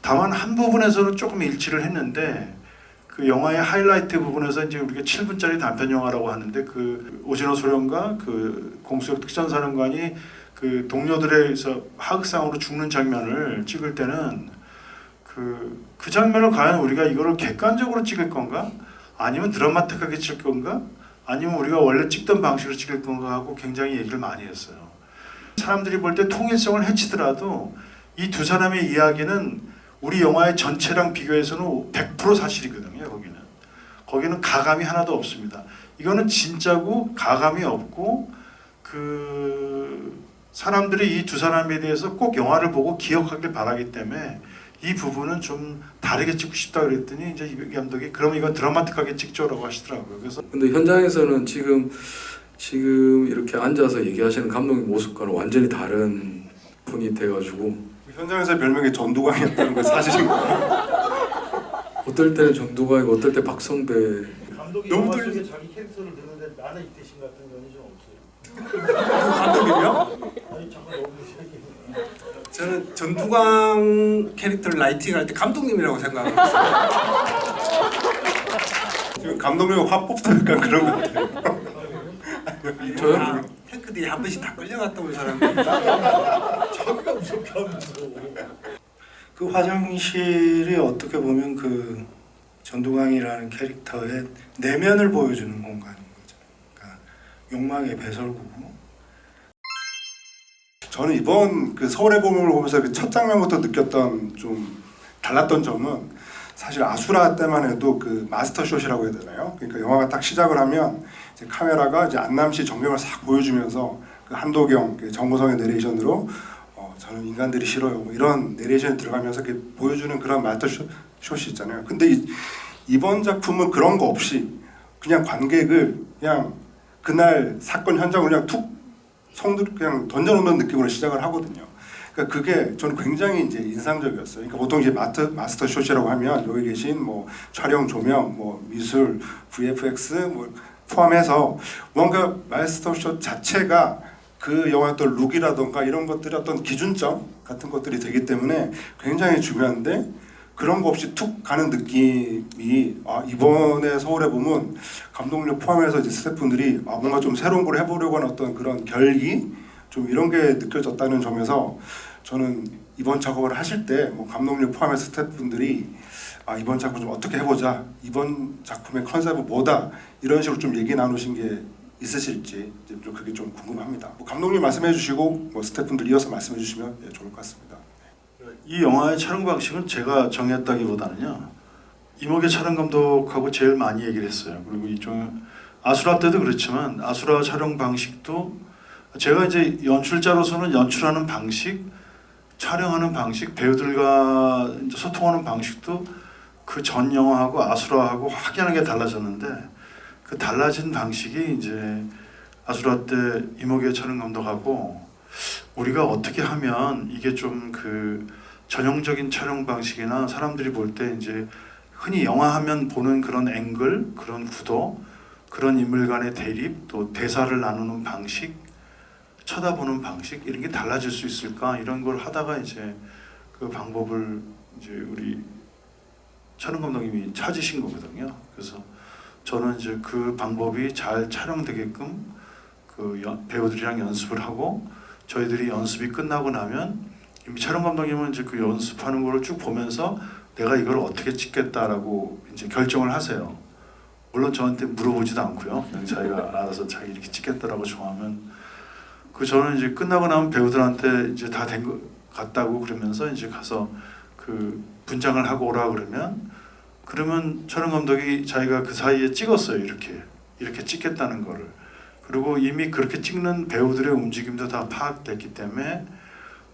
다만 한 부분에서는 조금 일치를 했는데 그 영화의 하이라이트 부분에서 이제 우리가 7분짜리 단편 영화라고 하는데 그 오진호 소령과 그 공수역 특전사령관이 그 동료들에서 하극상으로 죽는 장면을 찍을 때는 그 장면을 과연 우리가 이거를 객관적으로 찍을 건가? 아니면 드라마틱하게 찍을 건가? 아니면 우리가 원래 찍던 방식으로 찍을 건가 하고 굉장히 얘기를 많이 했어요. 사람들이 볼 때 통일성을 해치더라도 이 두 사람의 이야기는 우리 영화의 전체랑 비교해서는 100% 사실이거든요. 거기는 가감이 하나도 없습니다. 이거는 진짜고 가감이 없고 그 사람들이 이 두 사람에 대해서 꼭 영화를 보고 기억하길 바라기 때문에 이 부분은 좀 다르게 찍고 싶다 그랬더니 이제 이 감독이 그럼 이건 드라마틱하게 찍죠라고 하시더라고요. 그래서 근데 현장에서는 지금 이렇게 앉아서 얘기하시는 감독님 모습과는 완전히 다른 분이 돼가지고 현장에서 별명이 전두광이었다는 건 사실인가요? 어떨 때는 정두광이고 어떨 때 박성배. 감독이 너무 영화 떨리- 속에 자기 캐릭터를 넣는데 나는 이 대신 같은 면이 좀 없어요. 감독님이요? 아니 정말 너무 무시하게. 저는 전두광 캐릭터를 라이팅할 때 감독님이라고 생각하고 있어요. 지금 감독님 화법도 약간 그런 것 같아요. 저요? 다 탱크들이 한 번씩 다 끌려갔다 온 사람들. 자기가 무섭게 하면서. 그 화장실이 어떻게 보면 그 전두광이라는 캐릭터의 내면을 보여주는 공간인 거죠. 그러니까 욕망의 배설구고. 저는 이번 그 서울의 봄을 보면서 그 첫 장면부터 느꼈던 좀 달랐던 점은 사실 아수라 때만 해도 그 마스터 숏이라고 해야 되나요? 그러니까 영화가 딱 시작을 하면 이제 카메라가 이제 안남시 전경을 싹 보여주면서 그 한도경, 그 정보성의 내레이션으로 저는 인간들이 싫어요. 뭐 이런 내레이션이 들어가면서 이렇게 보여주는 그런 마스터 숏이 있잖아요. 근데 이번 작품은 그런 거 없이 그냥 관객을 그냥 그날 사건 현장을 그냥 툭 성들 그냥 던져놓는 느낌으로 시작을 하거든요. 그러니까 그게 저는 굉장히 이제 인상적이었어요. 그러니까 보통 이제 마스터 숏이라고 하면 여기 계신 뭐 촬영, 조명, 뭐 미술, VFX 뭐 포함해서 뭔가 마스터 숏 자체가 그 영화의 어떤 룩이라던가 이런 것들이 어떤 기준점 같은 것들이 되기 때문에 굉장히 중요한데 그런 거 없이 툭 가는 느낌이 이번에 서울에 보면 감독님 포함해서 이제 스태프분들이 뭔가 좀 새로운 걸 해보려고 하는 어떤 그런 결기 좀 이런 게 느껴졌다는 점에서 저는 이번 작업을 하실 때 뭐 감독님 포함해서 스태프분들이 이번 작품 좀 어떻게 해보자, 이번 작품의 컨셉은 뭐다 이런 식으로 좀 얘기 나누신 게 있으실지 좀 그게 좀 궁금합니다. 뭐 감독님 말씀해주시고 뭐 스태프분들 이어서 말씀해주시면 좋을 것 같습니다. 이 영화의 촬영 방식은 제가 정했다기보다는요. 이목의 촬영 감독하고 제일 많이 얘기를 했어요. 그리고 이종 아수라 때도 그렇지만 아수라 촬영 방식도 제가 이제 연출자로서는 연출하는 방식, 촬영하는 방식, 배우들과 이제 소통하는 방식도 그 전 영화하고 아수라하고 확연하게 달라졌는데 그 달라진 방식이 이제 아수라 때 이목의 촬영 감독하고 우리가 어떻게 하면 이게 좀 그 전형적인 촬영 방식이나 사람들이 볼 때 이제 흔히 영화 하면 보는 그런 앵글, 그런 구도, 그런 인물 간의 대립, 또 대사를 나누는 방식, 쳐다보는 방식 이런 게 달라질 수 있을까 이런 걸 하다가 이제 그 방법을 이제 우리 촬영 감독님이 찾으신 거거든요. 그래서 저는 이제 그 방법이 잘 촬영되게끔 그 배우들이랑 연습을 하고 저희들이 연습이 끝나고 나면 이미 촬영 감독님은 이제 그 연습하는 거를 쭉 보면서 내가 이걸 어떻게 찍겠다라고 이제 결정을 하세요. 물론 저한테 물어보지도 않고요. 그냥 자기가 알아서 자기 이렇게 찍겠다라고 정하면 그 저는 이제 끝나고 나면 배우들한테 이제 다 된 거 같다고 그러면서 이제 가서 그 분장을 하고 오라 그러면 촬영 감독이 자기가 그 사이에 찍었어요. 이렇게 찍겠다는 거를. 그리고 이미 그렇게 찍는 배우들의 움직임도 다 파악됐기 때문에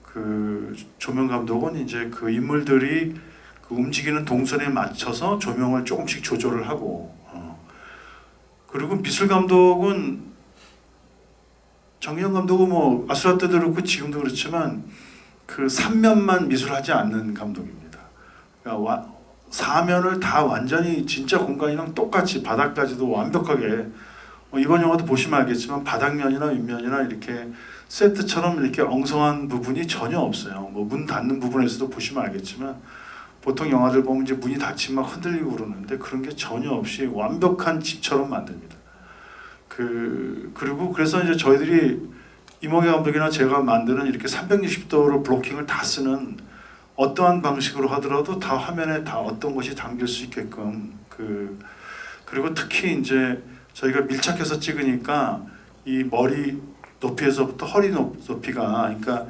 그 조명 감독은 이제 그 인물들이 그 움직이는 동선에 맞춰서 조명을 조금씩 조절을 하고 그리고 미술 감독은 정기영 감독은 뭐 아수라 때도 그렇고 지금도 그렇지만 그 3면만 미술하지 않는 감독입니다. 그러니까 사면을 다 완전히 진짜 공간이랑 똑같이 바닥까지도 완벽하게 이번 영화도 보시면 알겠지만 바닥면이나 윗면이나 이렇게 세트처럼 이렇게 엉성한 부분이 전혀 없어요. 뭐 문 닫는 부분에서도 보시면 알겠지만 보통 영화들 보면 이제 문이 닫히면 막 흔들리고 그러는데 그런 게 전혀 없이 완벽한 집처럼 만듭니다. 그리고 그래서 이제 저희들이 이몽규 감독이나 제가 만드는 이렇게 360도로 블로킹을 다 쓰는 어떠한 방식으로 하더라도 다 화면에 다 어떤 것이 담길 수 있게끔 그리고 특히 이제 저희가 밀착해서 찍으니까 이 머리 높이에서부터 허리 높이가 그러니까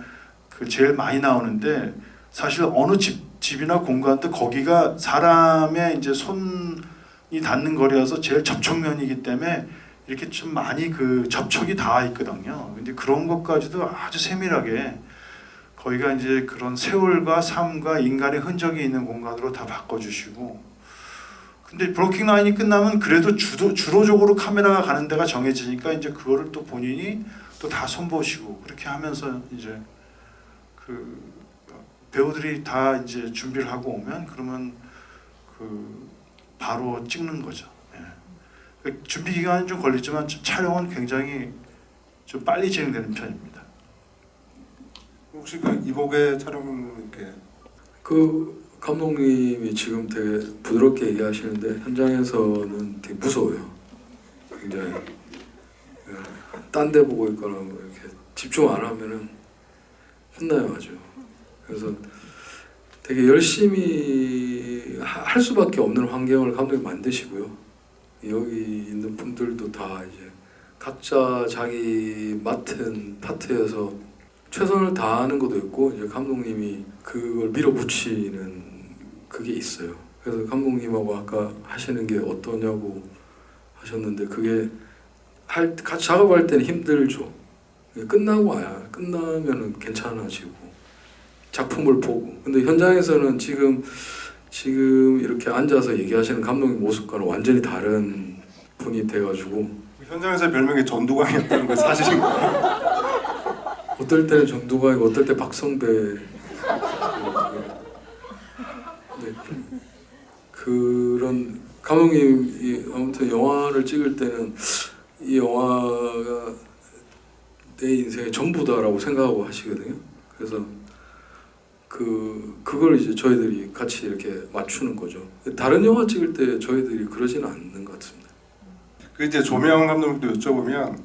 그 제일 많이 나오는데 사실 어느 집이나 공간도 거기가 사람의 이제 손이 닿는 거리여서 제일 접촉면이기 때문에 이렇게 좀 많이 그 접촉이 닿아 있거든요. 근데 그런 것까지도 아주 세밀하게 거기가 이제 그런 세월과 삶과 인간의 흔적이 있는 공간으로 다 바꿔주시고 근데 브로킹 라인이 끝나면 그래도 주도적으로 카메라가 가는 데가 정해지니까 이제 그거를 또 본인이 또 다 손보시고 그렇게 하면서 이제 그 배우들이 다 이제 준비를 하고 오면 그러면 그 바로 찍는 거죠. 예. 준비 기간은 좀 걸리지만 촬영은 굉장히 좀 빨리 진행되는 편입니다. 혹시 그 이복의 촬영은 이렇게 그 감독님이 지금 되게 부드럽게 얘기하시는데 현장에서는 되게 무서워요. 굉장히 딴 데 보고 있거나 뭐 이렇게 집중 안 하면은 혼나요 아주. 그래서 되게 열심히 할 수밖에 없는 환경을 감독이 만드시고요. 여기 있는 분들도 다 이제 각자 자기 맡은 파트에서 최선을 다하는 것도 있고 이제 감독님이 그걸 밀어붙이는 그게 있어요. 그래서 감독님하고 아까 하시는 게 어떠냐고 하셨는데 그게 같이 작업할 때는 힘들죠. 끝나고 와야 끝나면은 괜찮아지고 작품을 보고. 근데 현장에서는 지금 이렇게 앉아서 얘기하시는 감독님 모습과는 완전히 다른 분이 돼가지고 현장에서 별명이 전두광이었다는 거 사실인가요? 어떨 때는 정두광이고 어떨 때 박성배. 네. 그런 감독님이 아무튼 영화를 찍을 때는 이 영화가 내 인생의 전부다라고 생각하고 하시거든요. 그래서 그걸 이제 저희들이 같이 이렇게 맞추는 거죠. 다른 영화 찍을 때 저희들이 그러지는 않는 것 같습니다. 그 이제 조명 감독님도 여쭤보면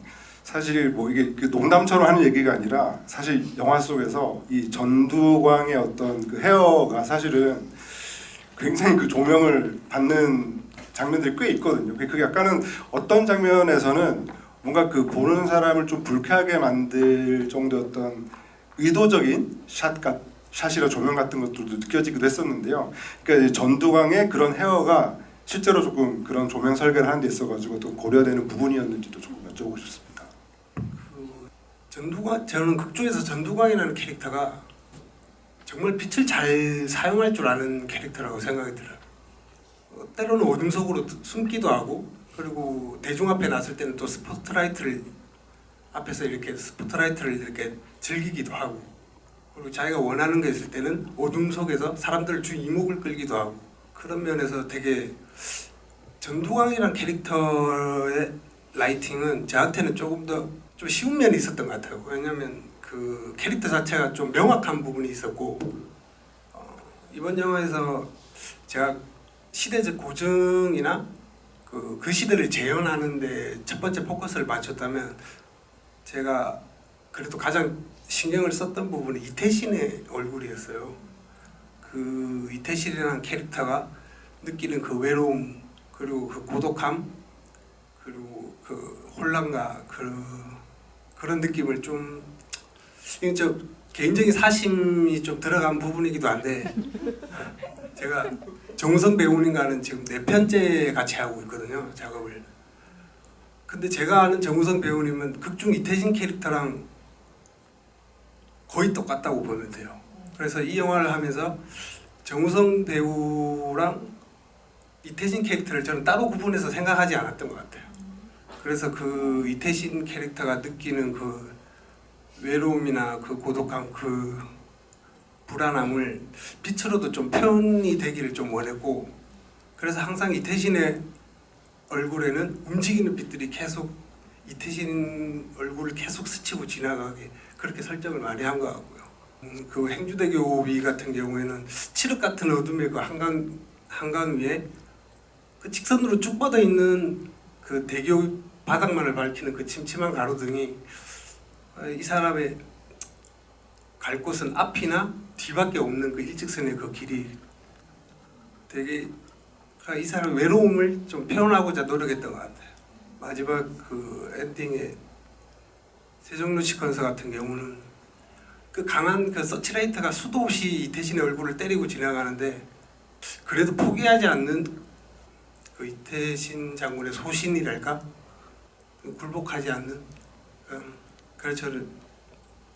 사실 뭐 이게 그 농담처럼 하는 얘기가 아니라 사실 영화 속에서 이 전두광의 어떤 그 헤어가 사실은 굉장히 그 조명을 받는 장면들이 꽤 있거든요. 그게 약간은 어떤 장면에서는 뭔가 그 보는 사람을 좀 불쾌하게 만들 정도였던 의도적인 샷이나 조명 같은 것들도 느껴지기도 했었는데요. 그러니까 전두광의 그런 헤어가 실제로 조금 그런 조명 설계를 하는 데 있어가지고 또 고려되는 부분이었는지도 조금 여쭤보고 싶습니다. 저는 극 중에서 전두광이라는 캐릭터가 정말 빛을 잘 사용할 줄 아는 캐릭터라고 생각이 들어요. 때로는 어둠 속으로 숨기도 하고 그리고 대중 앞에 나설 때는 또 스포트라이트를 이렇게 즐기기도 하고 그리고 자기가 원하는 게 있을 때는 어둠 속에서 사람들 주 이목을 끌기도 하고 그런 면에서 되게 전두광이라는 캐릭터의 라이팅은 저한테는 조금 더 좀 쉬운 면이 있었던 것 같아요. 왜냐하면 그 캐릭터 자체가 좀 명확한 부분이 있었고 이번 영화에서 제가 시대적 고증이나 그 시대를 재현하는데 첫 번째 포커스를 맞췄다면 제가 그래도 가장 신경을 썼던 부분은 이태신의 얼굴이었어요. 그 이태신이라는 캐릭터가 느끼는 그 외로움 그리고 그 고독함 그리고 그 혼란과 그런 느낌을 좀 저 개인적인 사심이 좀 들어간 부분이기도 한데 제가 정우성 배우님과는 지금 4편째 같이 하고 있거든요 작업을. 근데 제가 아는 정우성 배우님은 극중 이태신 캐릭터랑 거의 똑같다고 보면 돼요. 그래서 이 영화를 하면서 정우성 배우랑 이태신 캐릭터를 저는 따로 구분해서 생각하지 않았던 것 같아요. 그래서 그 이태신 캐릭터가 느끼는 그 외로움이나 그 고독함, 그 불안함을 빛으로도 좀 표현이 되기를 좀 원했고 그래서 항상 이태신의 얼굴에는 움직이는 빛들이 계속 이태신 얼굴을 계속 스치고 지나가게 그렇게 설정을 많이 한 것 같고요. 그 행주대교비 같은 경우에는 칠흑 같은 어둠의 그 한강 위에 그 직선으로 쭉 뻗어 있는 그 대교 바닥만을 밝히는 그 침침한 가로등이 이 사람의 갈 곳은 앞이나 뒤밖에 없는 그 일직선의 그 길이 되게 이 사람의 외로움을 좀 표현하고자 노력했던 것 같아요. 마지막 그 엔딩의 세종로 시퀀스 같은 경우는 그 강한 그 서치라이트가 수도 없이 이태신의 얼굴을 때리고 지나가는데 그래도 포기하지 않는 그 이태신 장군의 소신이랄까 굴복하지 않는 그래서 저는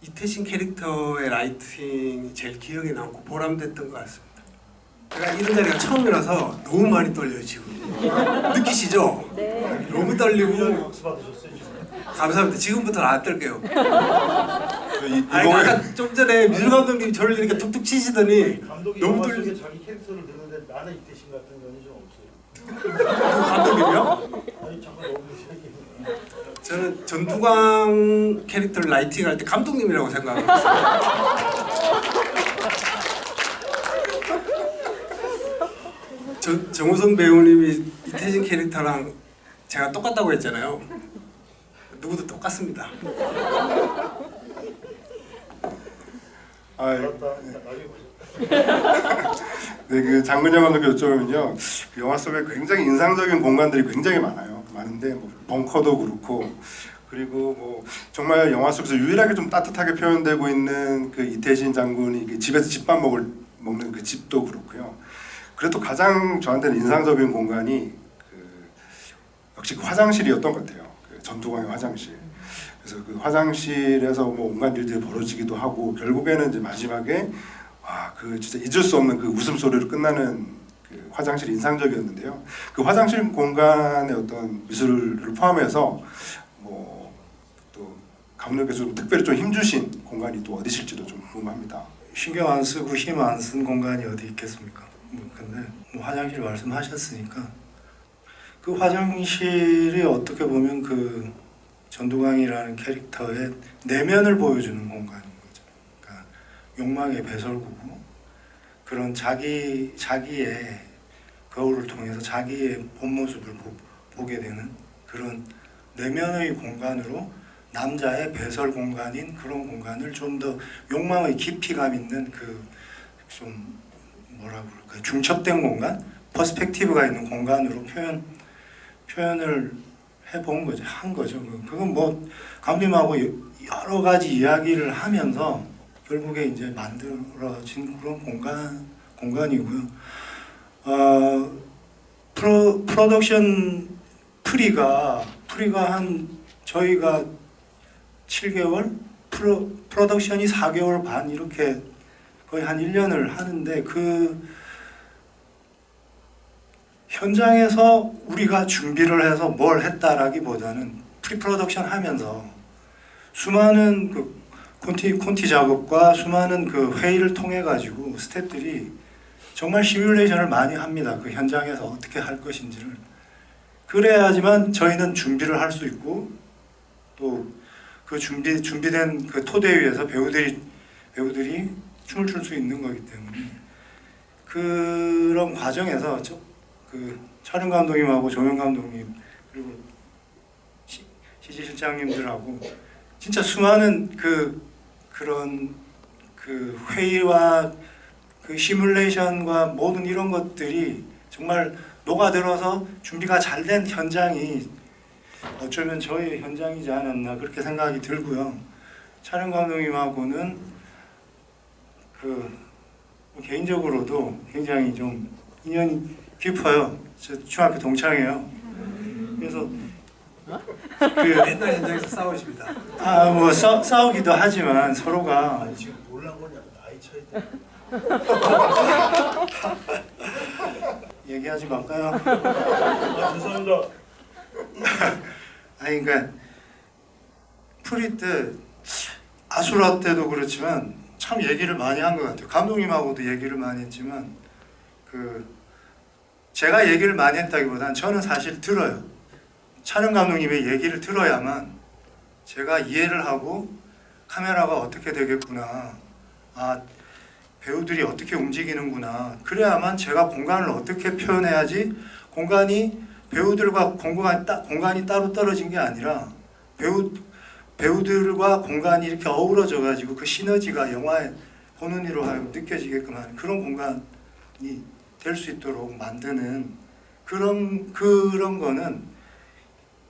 이태신 캐릭터의 라이팅이 제일 기억에 남고 보람됐던 것 같습니다. 제가 이런 자리가 처음이라서 너무 많이 떨려요 지금. 느끼시죠? 네. 너무 떨리고. 감사합니다. 지금부터는 안 떨게요. 아니 아까 좀 전에 미술 감독님이 저를 이렇게 툭툭 치시더니 감독이 너무 영화 떨리. 속에 자기 캐릭터를 넣는데 나는 이태신 같은 면이 좀 없어요. 감독님이요? 아니 잠깐 너무 싫게. 저는 전두광 캐릭터를 라이팅할 때 감독님이라고 생각하고 있어요. 정우성 배우님이 이태진 캐릭터랑 제가 똑같다고 했잖아요. 누구도 똑같습니다. 아, 나중에 보죠. 네, 그 장근영 감독께 여쭤보면요, 그 영화 속에 굉장히 인상적인 공간들이 굉장히 많은데 뭐 벙커도 그렇고, 그리고 뭐 정말 영화 속에서 유일하게 좀 따뜻하게 표현되고 있는 그 이태신 장군이 그 집에서 집밥 먹는 그 집도 그렇고요. 그래도 가장 저한테는 인상적인 공간이 그 역시 그 화장실이었던 것 같아요. 그 전두광의 화장실. 그래서 그 화장실에서 뭐 온갖 일들이 벌어지기도 하고 결국에는 이제 마지막에 와, 그 진짜 잊을 수 없는 그 웃음소리로 끝나는 그 화장실이 인상적이었는데요. 그 화장실 공간의 어떤 미술을 포함해서 뭐 또 감독님께서 좀 특별히 좀 힘주신 공간이 또 어디실지도 좀 궁금합니다. 신경 안 쓰고 힘 안 쓴 공간이 어디 있겠습니까? 근데 뭐 화장실 말씀하셨으니까 그 화장실이 어떻게 보면 그 전두광이라는 캐릭터의 내면을 보여주는 공간인 거죠. 그러니까 욕망의 배설구고 그런 자기의 거울을 통해서 자기의 본 모습을 보게 되는 그런 내면의 공간으로 남자의 배설 공간인 그런 공간을 좀 더 욕망의 깊이감 있는 그 좀 뭐라 그럴까 중첩된 공간, 퍼스펙티브가 있는 공간으로 표현을 해본 거죠, 한 거죠. 그건 뭐 감독님하고 여러 가지 이야기를 하면서 결국에 이제 만들어진 그런 공간이고요. 프로덕션 프리가 한 저희가 7개월, 프로덕션이 4개월 반 이렇게 거의 한 1년을 하는데 그 현장에서 우리가 준비를 해서 뭘 했다라기보다는 프리프로덕션 하면서 수많은 그 콘티 작업과 수많은 그 회의를 통해 가지고 스태프들이 정말 시뮬레이션을 많이 합니다. 그 현장에서 어떻게 할 것인지를. 그래야지만 저희는 준비를 할 수 있고 또 그 준비된 그 토대 위에서 배우들이 춤을 출 수 있는 거기 때문에 그런 과정에서 그 촬영 감독님하고 조명 감독님 그리고 CG 실장님들하고 진짜 수많은 그런 그 회의와 그 시뮬레이션과 모든 이런 것들이 정말 녹아들어서 준비가 잘 된 현장이 어쩌면 저희 현장이지 않았나 그렇게 생각이 들고요. 촬영 감독님하고는 그 개인적으로도 굉장히 좀 인연이 깊어요. 저 중학교 동창이에요. 그래서 맨날 현장에서 싸우십니다. 뭐 싸우기도 하지만 서로가 지금 놀란 건 약간 나이 차이 때문에. 얘기하지 말까요? 죄송합니다. 아니 그러니까 프리 때 아수라 때도 그렇지만 참 얘기를 많이 한 것 같아요. 감독님하고도 얘기를 많이 했지만 그 제가 얘기를 많이 했다기보다는 저는 사실 들어요. 촬영 감독님의 얘기를 들어야만 제가 이해를 하고 카메라가 어떻게 되겠구나. 아 배우들이 어떻게 움직이는구나. 그래야만 제가 공간을 어떻게 표현해야지 공간이 배우들과 공간이 따로 떨어진 게 아니라 배우들과 공간이 이렇게 어우러져 가지고 그 시너지가 영화에 보는 이로 하여금 느껴지게끔 하는 그런 공간이 될 수 있도록 만드는 그런 거는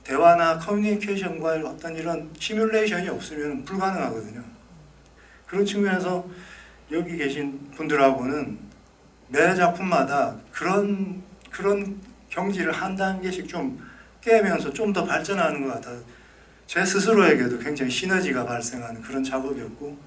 대화나 커뮤니케이션과 어떤 이런 시뮬레이션이 없으면 불가능하거든요. 그런 측면에서 여기 계신 분들하고는 매 작품마다 그런 경지를 한 단계씩 좀 깨면서 좀 더 발전하는 것 같아요. 제 스스로에게도 굉장히 시너지가 발생하는 그런 작업이었고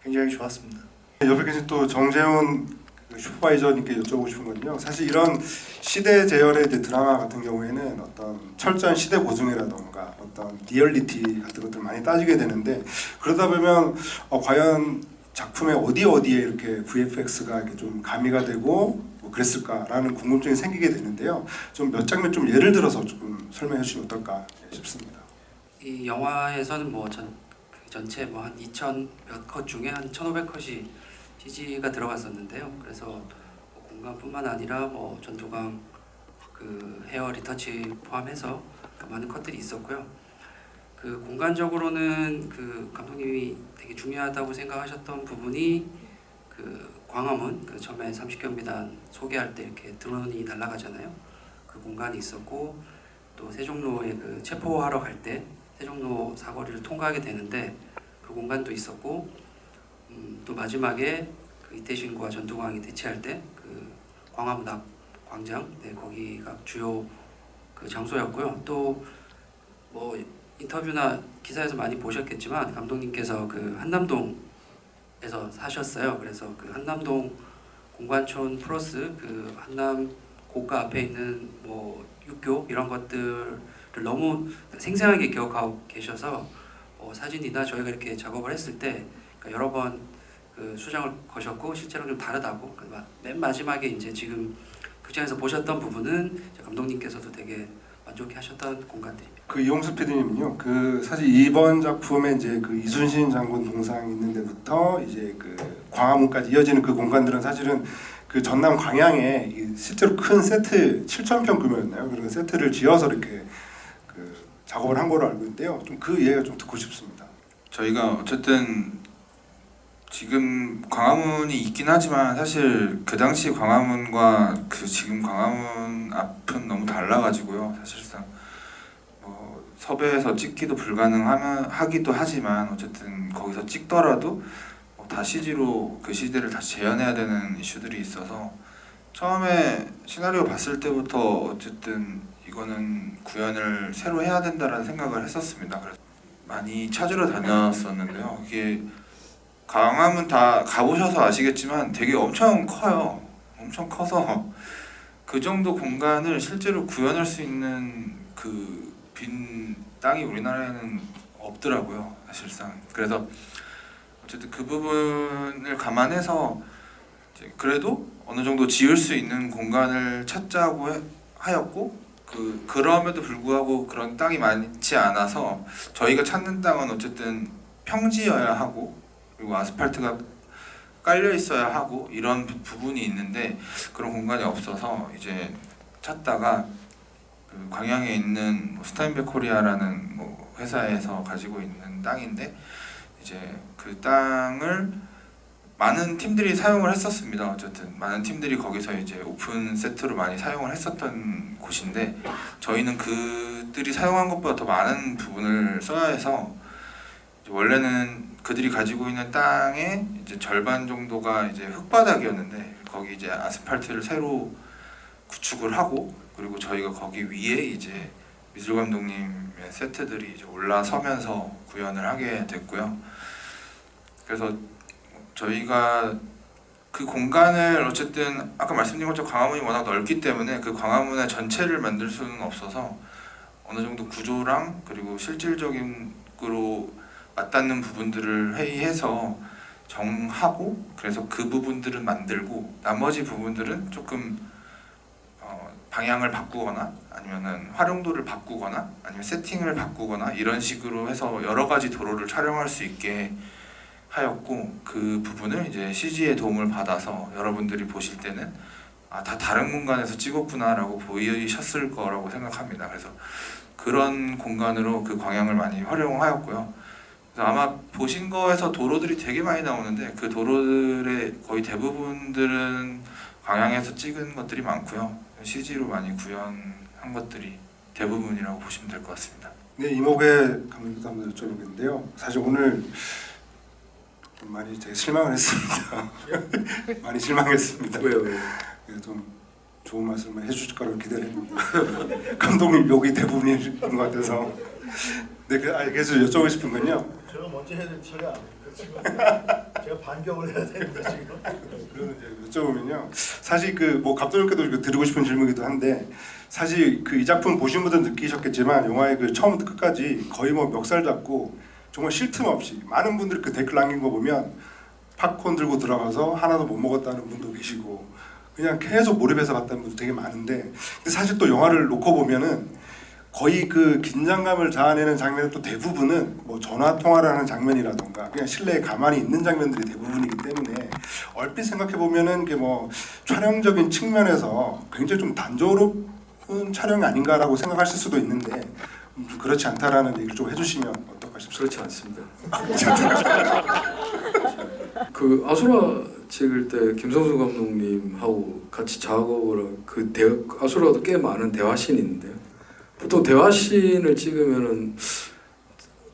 굉장히 좋았습니다. 옆에 계신 또 정재훈 그 슈퍼바이저님께 여쭤보고 싶은 건요. 사실 이런 시대 제열의 이제 드라마 같은 경우에는 어떤 철저한 시대 고증이라던가 어떤 리얼리티 같은 것들 많이 따지게 되는데 그러다 보면 과연 작품의 어디에 이렇게 VFX가 이렇게 좀 가미가 되고 뭐 그랬을까라는 궁금증이 생기게 되는데요. 좀 몇 장면 좀 예를 들어서 조금 설명해 주시면 어떨까 싶습니다. 이 영화에서는 뭐 전체 뭐 한 2,000 몇 컷 중에 한 1,500컷이 CG가 들어갔었는데요. 그래서 뭐 공간뿐만 아니라 뭐 전투광 그 헤어 리터치 포함해서 많은 컷들이 있었고요. 그 공간적으로는 그 감독님이 되게 중요하다고 생각하셨던 부분이 그 광화문 그 처음에 30경비단 소개할 때 이렇게 드론이 날아가잖아요. 그 공간이 있었고 또 세종로에 그 체포하러 갈 때 세종로 사거리를 통과하게 되는데 그 공간도 있었고 또 마지막에 그 이태신과 전투광이 대치할 때 그 광화문 앞 광장 거기가 주요 그 장소였고요. 또 뭐 인터뷰나 기사에서 많이 보셨겠지만 감독님께서 그 한남동에서 사셨어요. 그래서 그 한남동 공관촌 플러스 그 한남 고가 앞에 있는 뭐 육교 이런 것들을 너무 생생하게 기억하고 계셔서 사진이나 저희가 이렇게 작업을 했을 때 그러니까 여러 번 그 수정을 거셨고 실제로 좀 다르다고 맨 마지막에 이제 지금 극장에서 보셨던 부분은 감독님께서도 되게 만족해하셨던 공간들입니다. 그 이용수 PD님은요. 그 사실 이번 작품에 이제 그 이순신 장군 동상 있는 데부터 이제 그 광화문까지 이어지는 그 공간들은 사실은 그 전남 광양에 실제로 큰 세트 7,000평 규모였나요? 그런 세트를 지어서 이렇게 그 작업을 한 거로 알고 있는데요. 좀 그 이해가 좀 듣고 싶습니다. 저희가 어쨌든 지금 광화문이 있긴 하지만 사실 그 당시 광화문과 그 지금 광화문 앞은 너무 달라가지고요. 사실상 뭐 섭외해서 찍기도 불가능하기도 하지만 어쨌든 거기서 찍더라도 다 CG로 그 시대를 다시 재현해야 되는 이슈들이 있어서 처음에 시나리오 봤을 때부터 어쨌든 이거는 구현을 새로 해야 된다라는 생각을 했었습니다. 그래서 많이 찾으러 다녔었는데요. 이게 광화문 다 가보셔서 아시겠지만 되게 엄청 커요. 엄청 커서 그 정도 공간을 실제로 구현할 수 있는 그 빈 땅이 우리나라에는 없더라고요. 사실상. 그래서 어쨌든 그 부분을 감안해서 이제 그래도 어느 정도 지을 수 있는 공간을 찾자고 하였고 그럼에도 불구하고 그런 땅이 많지 않아서 저희가 찾는 땅은 어쨌든 평지여야 하고 그리고 아스팔트가 깔려 있어야 하고 이런 부분이 있는데 그런 공간이 없어서 이제 찾다가 그 광양에 있는 뭐 스타인백 코리아라는 뭐 회사에서 가지고 있는 땅인데 이제 그 땅을 많은 팀들이 사용을 했었습니다. 어쨌든 많은 팀들이 거기서 이제 오픈 세트로 많이 사용을 했었던 곳인데 저희는 그들이 사용한 것보다 더 많은 부분을 써야 해서 원래는 그들이 가지고 있는 땅의 이제 절반 정도가 이제 흙바닥이었는데 거기 이제 아스팔트를 새로 구축을 하고 그리고 저희가 거기 위에 이제 미술 감독님의 세트들이 이제 올라서면서 구현을 하게 됐고요. 그래서 저희가 그 공간을 어쨌든 아까 말씀드린 것처럼 광화문이 워낙 넓기 때문에 그 광화문의 전체를 만들 수는 없어서 어느 정도 구조랑 그리고 실질적으로 맞닿는 부분들을 회의해서 정하고 그래서 그 부분들은 만들고 나머지 부분들은 조금 방향을 바꾸거나 아니면은 활용도를 바꾸거나 아니면 세팅을 바꾸거나 이런 식으로 해서 여러 가지 도로를 촬영할 수 있게 하였고 그 부분을 이제 CG의 도움을 받아서 여러분들이 보실 때는 다 다른 공간에서 찍었구나라고 보이셨을 거라고 생각합니다. 그래서 그런 공간으로 그 광양을 많이 활용하였고요. 그래서 아마 보신 거에서 도로들이 되게 많이 나오는데 그 도로들의 거의 대부분들은 광양에서 찍은 것들이 많고요. CG로 많이 구현한 것들이 대부분이라고 보시면 될 것 같습니다. 네, 이목의 감독님도 한번 여쭤보겠는데요. 사실 오늘 좀 많이 제가 실망을 했습니다. 많이 실망했습니다. 왜요? 네, 좀 좋은 말씀을 해주실 거라고 기대했는데 감독님 욕이 대부분인 것 같아서. 네, 그래서 여쭤보고 싶은 건요. 제가 먼저 해야 될 차례 아닙니까 지금? 제가 반격을 해야 되는데 지금. 그러면 이제 여쭤보면요. 사실 그 뭐 감독님께도 이거 드리고 싶은 질문이기도 한데 사실 그 이 작품 보신 분들 느끼셨겠지만 영화의 그 처음부터 끝까지 거의 뭐 멱살 잡고 정말 쉴 틈 없이 많은 분들이 그 댓글 남긴 거 보면 팝콘 들고 들어가서 하나도 못 먹었다는 분도 계시고 그냥 계속 몰입해서 봤다는 분도 되게 많은데 근데 사실 또 영화를 놓고 보면은 거의 그 긴장감을 자아내는 장면은 또 대부분은 뭐 전화 통화를 하는 장면이라던가 그냥 실내에 가만히 있는 장면들이 대부분이기 때문에 얼핏 생각해 보면은 이게 뭐 촬영적인 측면에서 굉장히 좀 단조로운 촬영이 아닌가라고 생각하실 수도 있는데 좀 그렇지 않다라는 얘기를 좀 해주시면 어떨까 싶습니다. 그렇지 않습니다. 그 아수라 찍을 때 김성수 감독님하고 같이 작업을 그 아수라도 꽤 많은 대화씬이 있는데요. 보통 대화씬을 찍으면은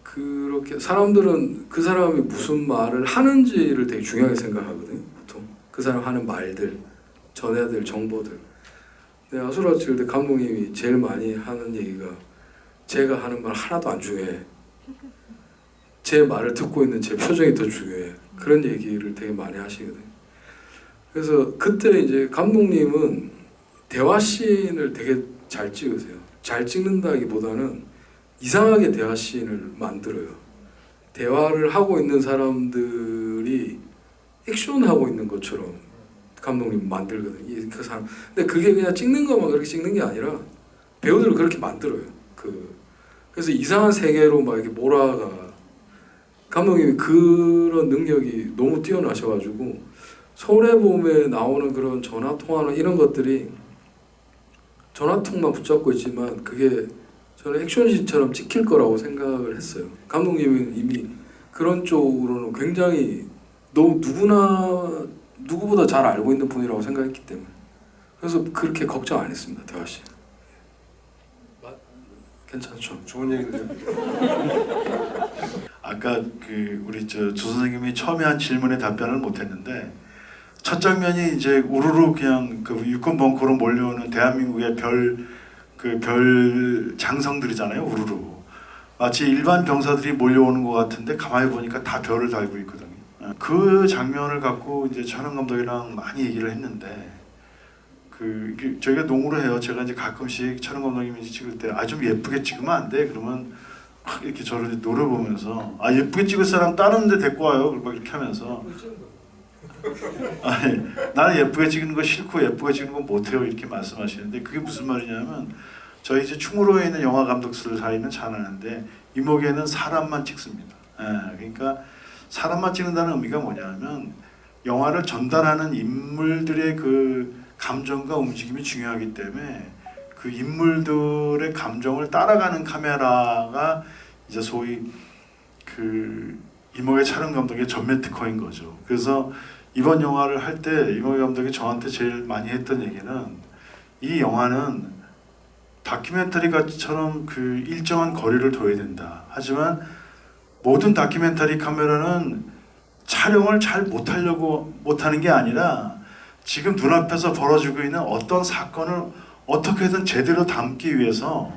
그렇게 사람들은 그 사람이 무슨 말을 하는지를 되게 중요하게 생각하거든요. 보통 그 사람 하는 말들, 전해야 될 정보들. 근데 아수라 찍을 때 감독님이 제일 많이 하는 얘기가 제가 하는 말 하나도 안 중요해. 제 말을 듣고 있는 제 표정이 더 중요해. 그런 얘기를 되게 많이 하시거든요. 그래서 그때 이제 감독님은 대화씬을 되게 잘 찍으세요. 잘 찍는다기보다는 이상하게 대화씬을 만들어요. 대화를 하고 있는 사람들이 액션하고 있는 것처럼 감독님 만들거든요. 그 사람. 근데 그게 그냥 찍는 것만 그렇게 찍는 게 아니라 배우들을 그렇게 만들어요. 그래서 이상한 세계로 막 이렇게 몰아가. 감독님이 그런 능력이 너무 뛰어나셔가지고 서울의 봄에 나오는 그런 전화 통화나 이런 것들이 전화통만 붙잡고 있지만 그게 저는 액션씬처럼 찍힐 거라고 생각을 했어요. 감독님은 이미 그런 쪽으로는 굉장히 누구보다 잘 알고 있는 분이라고 생각했기 때문에 그래서 그렇게 걱정 안 했습니다. 대화씬 괜찮죠? 좋은 얘기인데요. 아까 그 우리 조 선생님이 처음에 한 질문에 답변을 못했는데 첫 장면이 이제 우르르 그냥 그 육군 벙커로 몰려오는 대한민국의 별 장성들이잖아요. 우르르 마치 일반 병사들이 몰려오는 것 같은데 가만히 보니까 다 별을 달고 있거든요. 그 장면을 갖고 이제 촬영 감독이랑 많이 얘기를 했는데 이게 저희가 농으로 해요. 제가 이제 가끔씩 촬영 감독님이 찍을 때 좀 예쁘게 찍으면 안 돼? 그러면 막 이렇게 저를 노려보면서 예쁘게 찍을 사람 다른 데 데리고 와요. 막 이렇게 하면서 아니 나는 예쁘게 찍는 거 싫고 예쁘게 찍는 거 못해요 이렇게 말씀하시는데 그게 무슨 말이냐면 저희 이제 충무로에 있는 영화 감독들 사이는 잘 아는데 이목에는 사람만 찍습니다. 그러니까 사람만 찍는다는 의미가 뭐냐면 영화를 전달하는 인물들의 그 감정과 움직임이 중요하기 때문에 그 인물들의 감정을 따라가는 카메라가 이제 소위 그 이목의 촬영 감독의 전면 특허인 거죠. 그래서 이번 영화를 할 때 이목의 감독이 저한테 제일 많이 했던 얘기는 이 영화는 다큐멘터리처럼 그 일정한 거리를 둬야 된다. 하지만 모든 다큐멘터리 카메라는 촬영을 잘 못하는 게 아니라 지금 눈앞에서 벌어지고 있는 어떤 사건을 어떻게든 제대로 담기 위해서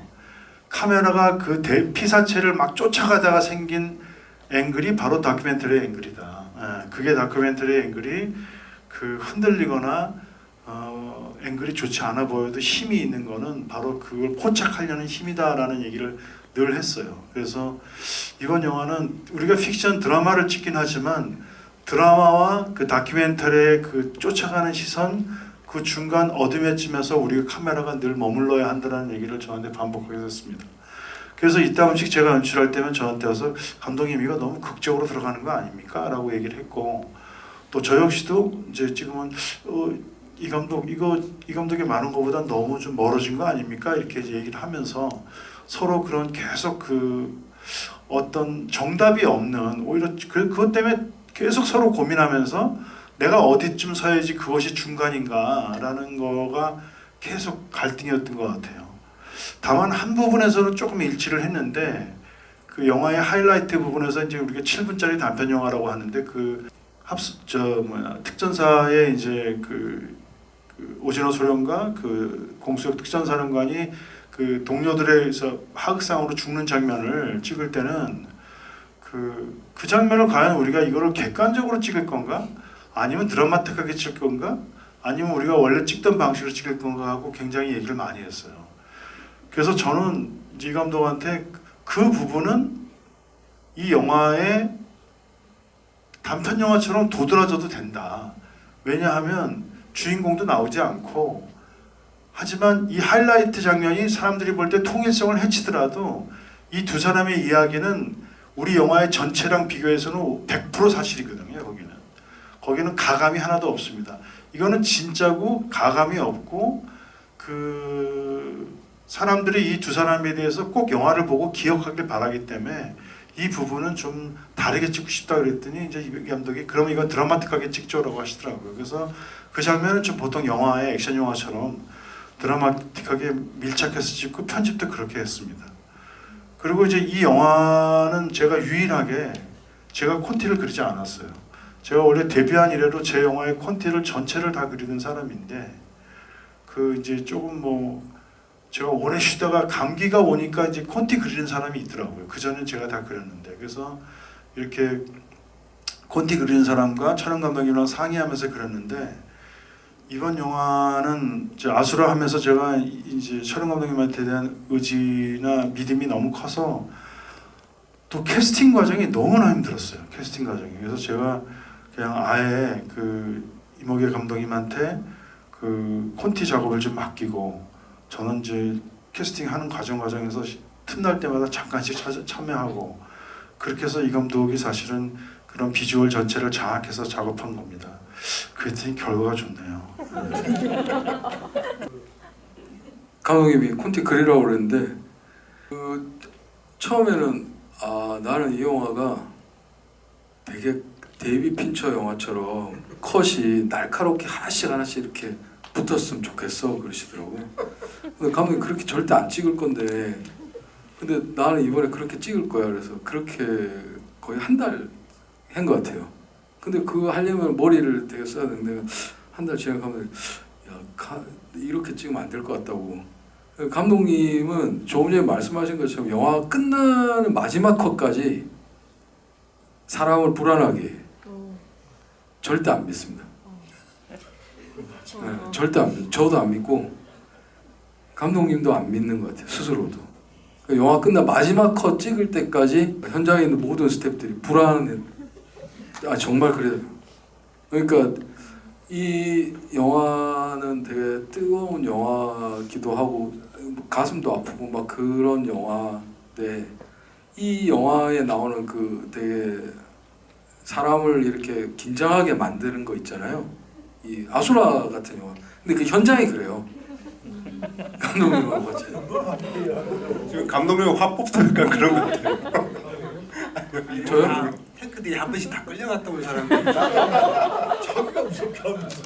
카메라가 그 피사체를 막 쫓아가다가 생긴 앵글이 바로 다큐멘터리 앵글이다. 그게 다큐멘터리 앵글이 그 흔들리거나 앵글이 좋지 않아 보여도 힘이 있는 거는 바로 그걸 포착하려는 힘이다라는 얘기를 늘 했어요. 그래서 이번 영화는 우리가 픽션 드라마를 찍긴 하지만 드라마와 그 다큐멘터리의 그 쫓아가는 시선 그 중간 어둠에쯤에서 우리가 카메라가 늘 머물러야 한다는 얘기를 저한테 반복하게 됐습니다. 그래서 이따 음식 제가 연출할 때면 저한테 와서 감독님 이거 너무 극적으로 들어가는 거 아닙니까? 라고 얘기를 했고 또 저 역시도 이제 지금은 이 감독이 많은 것보다 너무 좀 멀어진 거 아닙니까? 이렇게 이제 얘기를 하면서 서로 그런 계속 그 어떤 정답이 없는 오히려 그것 때문에 계속 서로 고민하면서 내가 어디쯤 서야지 그것이 중간인가라는 거가 계속 갈등이었던 것 같아요. 다만 한 부분에서는 조금 일치를 했는데 그 영화의 하이라이트 부분에서 이제 우리가 7분짜리 단편 영화라고 하는데 그 특전사의 이제 그 오진호 소령과 그 공수역 특전사령관이 그 동료들에서 하극상으로 죽는 장면을 찍을 때는 그 장면을 과연 우리가 이거를 객관적으로 찍을 건가? 아니면 드라마틱하게 찍을 건가? 아니면 우리가 원래 찍던 방식으로 찍을 건가 하고 굉장히 얘기를 많이 했어요. 그래서 저는 이 감독한테 그 부분은 이 영화의 단편 영화처럼 도드라져도 된다. 왜냐하면 주인공도 나오지 않고 하지만 이 하이라이트 장면이 사람들이 볼 때 통일성을 해치더라도 이 두 사람의 이야기는 우리 영화의 전체랑 비교해서는 100% 사실이거든요. 거기는 가감이 하나도 없습니다. 이거는 진짜고 가감이 없고 그 사람들이 이 두 사람에 대해서 꼭 영화를 보고 기억하길 바라기 때문에 이 부분은 좀 다르게 찍고 싶다 그랬더니 이제 이 감독이 그럼 이건 드라마틱하게 찍죠라고 하시더라고요. 그래서 그 장면은 좀 보통 영화의 액션 영화처럼 드라마틱하게 밀착해서 찍고 편집도 그렇게 했습니다. 그리고 이제 이 영화는 제가 유일하게 제가 콘티를 그리지 않았어요. 제가 원래 데뷔한 이래로 제 영화의 콘티를 전체를 다 그리는 사람인데 그 이제 조금 뭐 제가 오래 쉬다가 감기가 오니까 이제 콘티 그리는 사람이 있더라고요. 그 전엔 제가 다 그렸는데 그래서 이렇게 콘티 그리는 사람과 촬영 감독님이랑 상의하면서 그렸는데 이번 영화는 이제 아수라 하면서 제가 이제 촬영 감독님한테 대한 의지나 믿음이 너무 커서 또 캐스팅 과정이 너무나 힘들었어요. 캐스팅 과정이. 그래서 제가 그냥 아예 그 이목의 감독님한테 그 콘티 작업을 좀 맡기고 저는 이제 캐스팅하는 과정에서 틈날 때마다 잠깐씩 참여하고 그렇게 해서 이 감독이 사실은 그런 비주얼 전체를 장악해서 작업한 겁니다. 그랬더니 결과가 좋네요. 감독님이 콘티 그리라고 그랬는데 그 처음에는 나는 이 영화가 되게 데이비 핀처 영화처럼 컷이 날카롭게 하나씩 이렇게 붙었으면 좋겠어 그러시더라고요. 근데 감독님 그렇게 절대 안 찍을 건데 근데 나는 이번에 그렇게 찍을 거야 그래서 그렇게 거의 한 달 한 것 같아요. 근데 그거 하려면 머리를 되게 써야 되는데 한 달 지나가면 이렇게 찍으면 안 될 것 같다고. 감독님은 조금 전에 말씀하신 것처럼 영화 끝나는 마지막 컷까지 사람을 불안하게 해요. 절대 안 믿습니다. 네, 절대 안 믿. 저도 안 믿고 감독님도 안 믿는 것 같아요. 스스로도. 영화 끝나 마지막 컷 찍을 때까지 현장에 있는 모든 스태프들이 불안해. 정말 그래요. 그러니까 이 영화는 되게 뜨거운 영화기도 하고 가슴도 아프고 막 그런 영화인데 이 영화에 나오는 그 되게 사람을 이렇게 긴장하게 만드는 거 있잖아요. 이 아수라 같은 영화. 근데 그 현장이 그래요. 감독님하고 같이. 지금 감독님 화법도 약간 그런 것 같아요. 저요? 탱크들이 한 번씩 다 끌려갔다 온 사람들. 저기가 무섭게 하면서